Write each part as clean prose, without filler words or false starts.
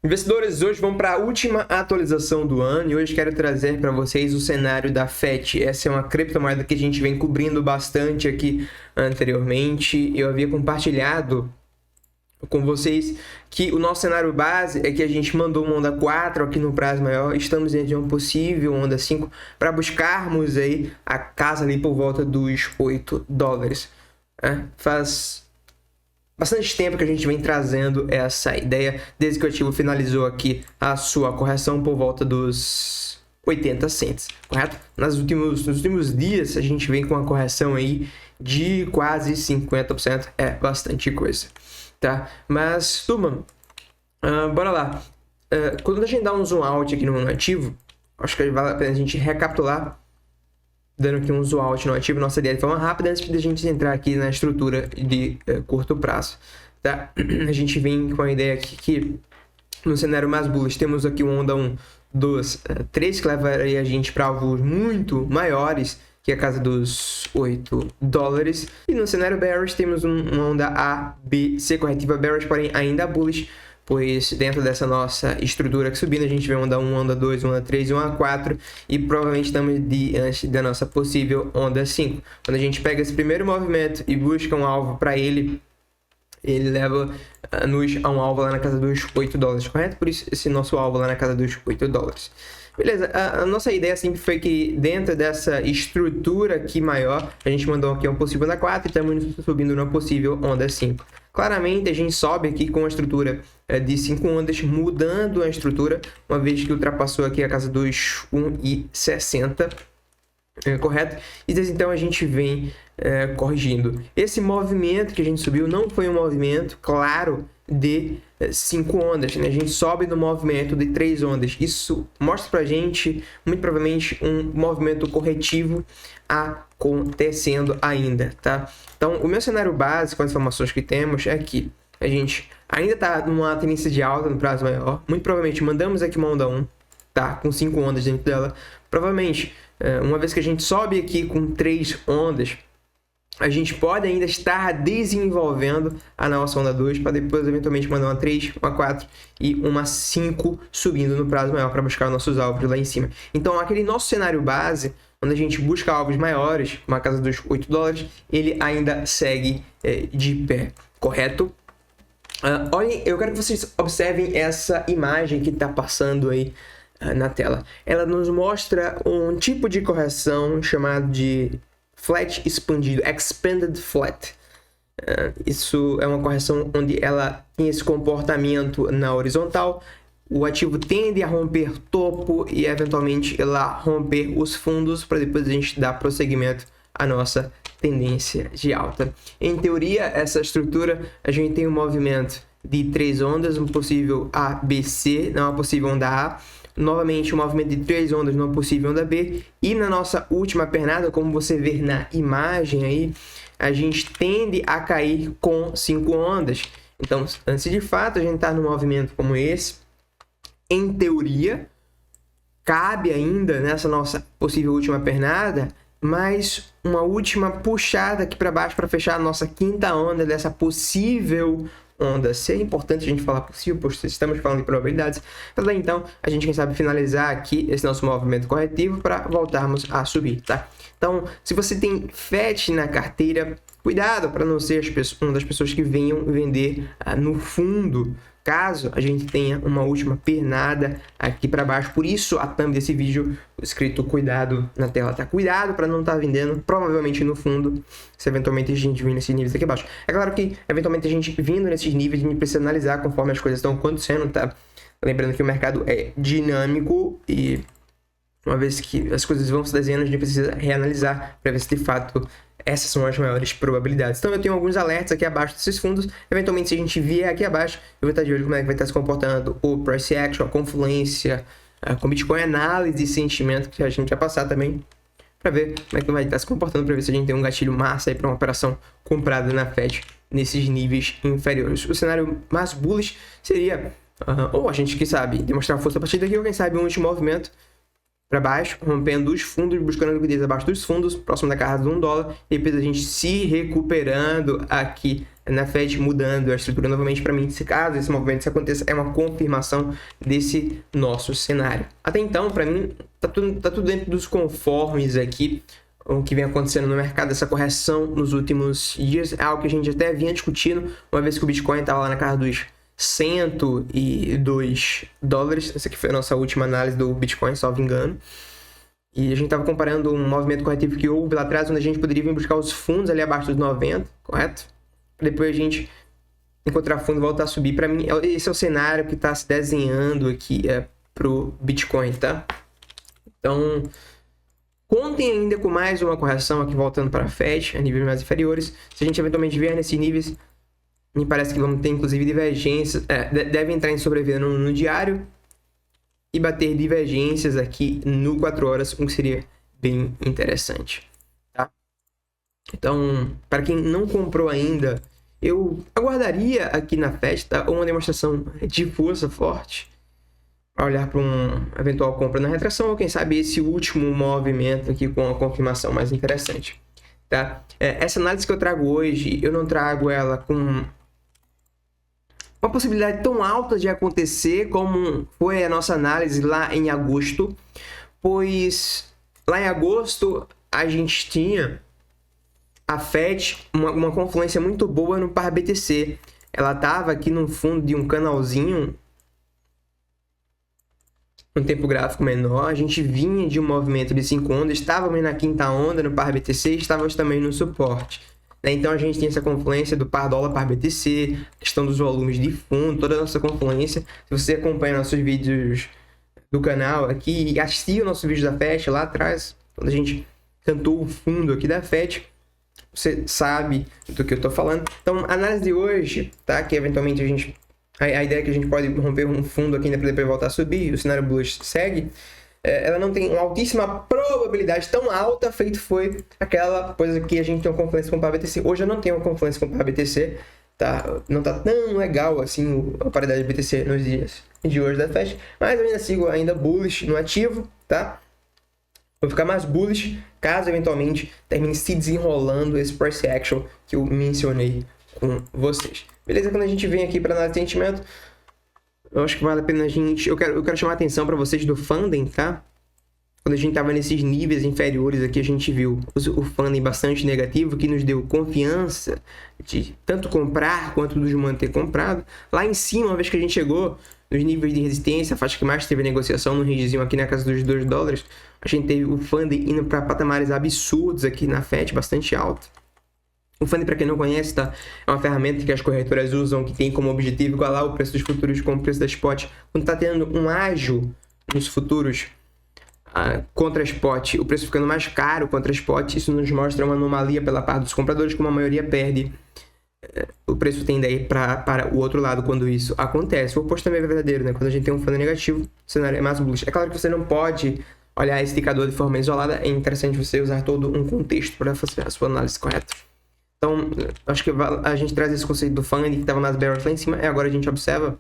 Investidores, hoje vamos para a última atualização do ano e hoje quero trazer para vocês o cenário da FET. Essa é uma criptomoeda que a gente vem cobrindo bastante aqui anteriormente. Eu havia compartilhado com vocês que o nosso cenário base é que a gente mandou uma onda 4 aqui no prazo maior, estamos dentro de uma possível onda 5 para buscarmos aí a casa ali por volta dos $8. Faz bastante tempo que a gente vem trazendo essa ideia, desde que o ativo finalizou aqui a sua correção por volta dos 80 cents, correto? Nos últimos dias a gente vem com uma correção aí de quase 50%, é bastante coisa, tá? Mas, turma, bora lá. Quando a gente dá um zoom out aqui no ativo, acho que vale a pena a gente recapitular, dando aqui um zoom out no ativo, nossa ideia de forma rápida, antes de a gente entrar aqui na estrutura de curto prazo, tá? A gente vem com a ideia aqui que no cenário mais bullish temos aqui uma onda 1, 2, 3, que levaria a gente para alvos muito maiores, que é a casa dos $8. E no cenário bearish temos uma onda A, B, C corretiva bearish, porém ainda bullish, pois dentro dessa nossa estrutura que subindo, a gente vê onda 1, onda 2, onda 3 e onda 4, e provavelmente estamos diante da nossa possível onda 5. Quando a gente pega esse primeiro movimento e busca um alvo para ele leva-nos a um alvo lá na casa dos $8, correto? Por isso esse nosso alvo lá na casa dos $8. Beleza, a nossa ideia sempre foi que dentro dessa estrutura aqui maior, a gente mandou aqui uma possível onda 4 e estamos subindo uma possível onda 5. Claramente a gente sobe aqui com a estrutura de 5 ondas, mudando a estrutura, uma vez que ultrapassou aqui a casa dos 1,60, correto? E desde então a gente vem corrigindo. Esse movimento que a gente subiu não foi um movimento, claro, de 5 ondas, né? A gente sobe no movimento de 3 ondas. Isso mostra pra gente, muito provavelmente, um movimento corretivo acontecendo ainda, tá? Então, o meu cenário base, com as informações que temos, é que a gente ainda tá numa tendência de alta no prazo maior. Muito provavelmente, mandamos aqui uma onda 1, tá? Com 5 ondas dentro dela. Provavelmente, uma vez que a gente sobe aqui com 3 ondas, a gente pode ainda estar desenvolvendo a nossa onda 2 para depois eventualmente mandar uma 3, uma 4 e uma 5 subindo no prazo maior para buscar nossos alvos lá em cima. Então, aquele nosso cenário base, quando a gente busca alvos maiores, uma casa dos $8, ele ainda segue de pé, correto? Olhem, eu quero que vocês observem essa imagem que está passando aí na tela. Ela nos mostra um tipo de correção chamado de flat expandido, expanded flat. Isso é uma correção onde ela tem esse comportamento na horizontal. O ativo tende a romper topo e eventualmente lá romper os fundos para depois a gente dar prosseguimento à nossa tendência de alta. Em teoria, essa estrutura, a gente tem um movimento de 3 ondas, um possível A, B, C, não é uma possível onda A. Novamente, um movimento de 3 ondas numa possível onda B. E na nossa última pernada, como você vê na imagem aí, a gente tende a cair com 5 ondas. Então, antes de fato a gente estar num movimento como esse, em teoria, cabe ainda nessa nossa possível última pernada, mais uma última puxada aqui para baixo para fechar a nossa quinta onda dessa possível onda. Se é importante a gente falar possível, pois estamos falando de probabilidades, mas daí então a gente, quem sabe, finalizar aqui esse nosso movimento corretivo para voltarmos a subir, tá? Então, se você tem FET na carteira, cuidado para não ser uma das pessoas que venham vender no fundo, caso a gente tenha uma última pernada aqui para baixo. Por isso a thumb desse vídeo escrito cuidado na tela, tá? Cuidado para não estar vendendo, provavelmente no fundo, se eventualmente a gente vir nesses níveis aqui abaixo. É claro que eventualmente a gente vindo nesses níveis, a gente precisa analisar conforme as coisas estão acontecendo, tá? Lembrando que o mercado é dinâmico e uma vez que as coisas vão se desenhando, a gente precisa reanalisar para ver se de fato essas são as maiores probabilidades. Então eu tenho alguns alertas aqui abaixo desses fundos. Eventualmente, se a gente vier aqui abaixo, eu vou estar de olho como é que vai estar se comportando o price action, a confluência com Bitcoin, análise e sentimento que a gente vai passar também, para ver como é que vai estar se comportando, para ver se a gente tem um gatilho massa aí para uma operação comprada na FET nesses níveis inferiores. O cenário mais bullish seria ou a gente, quem sabe, demonstrar força a partir daqui, ou quem sabe um último movimento para baixo, rompendo os fundos, buscando liquidez abaixo dos fundos, próximo da casa de $1, e depois a gente se recuperando aqui na Fed mudando a estrutura novamente para mim. Se caso esse movimento aconteça, é uma confirmação desse nosso cenário. Até então, para mim, tá tudo dentro dos conformes aqui. O que vem acontecendo no mercado, essa correção nos últimos dias, é algo que a gente até vinha discutindo, uma vez que o Bitcoin estava lá na casa dos $102. Essa aqui foi a nossa última análise do Bitcoin, salvo engano. E a gente estava comparando um movimento corretivo que houve lá atrás, onde a gente poderia vir buscar os fundos ali abaixo dos 90, correto? Depois a gente encontrar fundo e voltar a subir. Para mim, esse é o cenário que está se desenhando aqui pro Bitcoin, tá? Então, contem ainda com mais uma correção aqui voltando para a Fed, a níveis mais inferiores. Se a gente eventualmente vier nesses níveis, me parece que vamos ter inclusive divergências, deve entrar em sobrevida no diário e bater divergências aqui no 4 horas, o que seria bem interessante, tá? Então, para quem não comprou ainda, eu aguardaria aqui na Fed, tá? Uma demonstração de força forte para olhar para um eventual compra na retração, ou quem sabe esse último movimento aqui com a confirmação mais interessante, tá? Essa análise que eu trago hoje, eu não trago ela com uma possibilidade tão alta de acontecer como foi a nossa análise lá em agosto, pois lá em agosto a gente tinha a Fed uma confluência muito boa no par BTC. Ela estava aqui no fundo de um canalzinho, um tempo gráfico menor, a gente vinha de um movimento de 5 ondas, estávamos na quinta onda no par BTC e estávamos também no suporte. Então a gente tem essa confluência do par dólar, par BTC, questão dos volumes de fundo, toda a nossa confluência. Se você acompanha nossos vídeos do canal aqui e assistiu o nosso vídeo da Fed lá atrás, quando a gente cantou o fundo aqui da Fed, você sabe do que eu estou falando. Então a análise de hoje, tá? Que eventualmente a ideia é que a gente pode romper um fundo aqui ainda para depois voltar a subir, o cenário bullish segue. Ela não tem uma altíssima probabilidade tão alta, feito foi aquela coisa que a gente tem uma confluência com o par BTC. Hoje eu não tenho uma confluência com o par BTC, tá? Não tá tão legal assim a paridade de BTC nos dias de hoje da Fed, mas eu ainda sigo bullish no ativo, tá? Vou ficar mais bullish caso eventualmente termine se desenrolando esse price action que eu mencionei com vocês. Beleza? Quando a gente vem aqui para análise de sentimento, eu acho que vale a pena a gente... Eu quero chamar a atenção para vocês do funding, tá? Quando a gente estava nesses níveis inferiores aqui, a gente viu o funding bastante negativo, que nos deu confiança de tanto comprar quanto de manter comprado. Lá em cima, uma vez que a gente chegou nos níveis de resistência, a faixa que mais teve negociação no rangezinho aqui na casa dos $2, a gente teve o funding indo para patamares absurdos aqui na Fed, bastante alto. O funding, para quem não conhece, tá? É uma ferramenta que as corretoras usam, que tem como objetivo igualar o preço dos futuros com o preço da spot. Quando está tendo um ágio nos futuros contra a spot, o preço ficando mais caro contra a spot, isso nos mostra uma anomalia pela parte dos compradores, como a maioria perde. O preço tende a ir para o outro lado quando isso acontece. O oposto também é verdadeiro, né? Quando a gente tem um funding negativo, o cenário é mais bullish. É claro que você não pode olhar esse indicador de forma isolada, é interessante você usar todo um contexto para fazer a sua análise correta. Então, acho que a gente traz esse conceito do funding que estava nas bearish lá em cima, e agora a gente observa,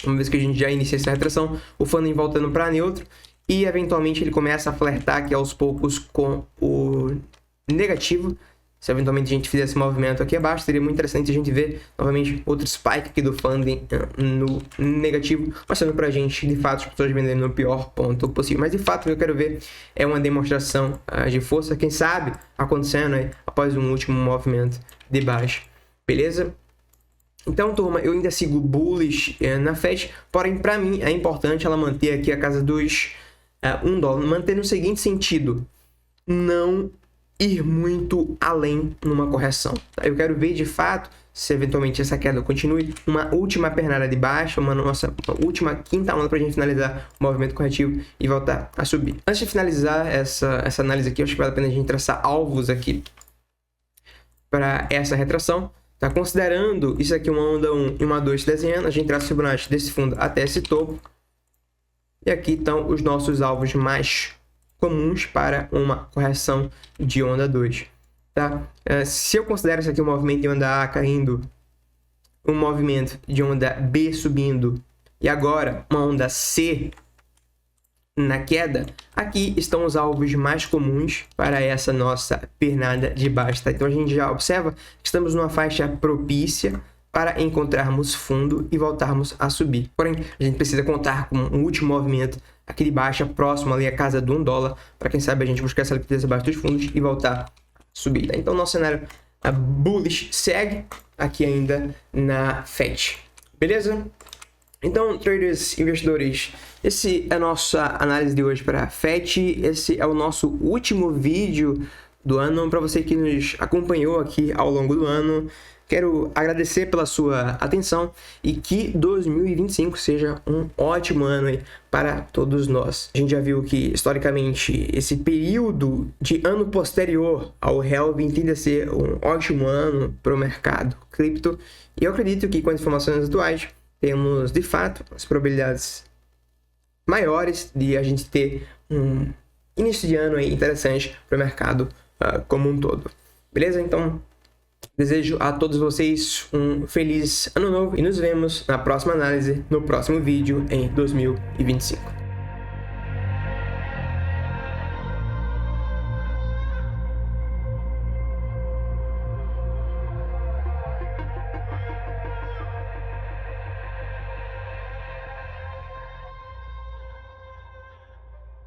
uma vez que a gente já inicia essa retração, o funding voltando para neutro, e eventualmente ele começa a flertar aqui aos poucos com o negativo. Se eventualmente a gente fizer esse movimento aqui abaixo, seria muito interessante a gente ver novamente outro spike aqui do funding no negativo, mostrando pra gente, de fato, as pessoas vendendo no pior ponto possível. Mas de fato o que eu quero ver é uma demonstração de força, quem sabe acontecendo aí após um último movimento de baixa, beleza? Então, turma, eu ainda sigo bullish na Fed, porém para mim é importante ela manter aqui a casa dos $1, manter no seguinte sentido: não ir muito além numa correção. Eu quero ver de fato se eventualmente essa queda continue, uma última pernada de baixa, uma última quinta onda para a gente finalizar o movimento corretivo e voltar a subir. Antes de finalizar essa análise aqui, eu acho que vale a pena a gente traçar alvos aqui para essa retração. Tá? Considerando isso aqui uma onda 1 e uma 2 desenhando, a gente traça o Fibonacci desse fundo até esse topo. E aqui estão os nossos alvos mais comuns para uma correção de onda 2, tá? Se eu considero isso aqui um movimento de onda A caindo, um movimento de onda B subindo e agora uma onda C na queda, aqui estão os alvos mais comuns para essa nossa pernada de baixa, tá? Então a gente já observa que estamos numa faixa propícia para encontrarmos fundo e voltarmos a subir. Porém, a gente precisa contar com um último movimento, aquele baixa próximo ali à casa do $1, para quem sabe a gente buscar essa liquidez abaixo dos fundos e voltar a subir, tá? Então nosso cenário bullish segue aqui ainda na FED, beleza? Então, traders, investidores, esse é a nossa análise de hoje para a FET. Esse é o nosso último vídeo do ano. Para você que nos acompanhou aqui ao longo do ano, quero agradecer pela sua atenção e que 2025 seja um ótimo ano aí para todos nós. A gente já viu que, historicamente, esse período de ano posterior ao halving tende a ser um ótimo ano para o mercado cripto. E eu acredito que, com as informações atuais, temos, de fato, as probabilidades maiores de a gente ter um início de ano aí interessante para o mercado como um todo. Beleza? Então, desejo a todos vocês um feliz ano novo e nos vemos na próxima análise, no próximo vídeo em 2025.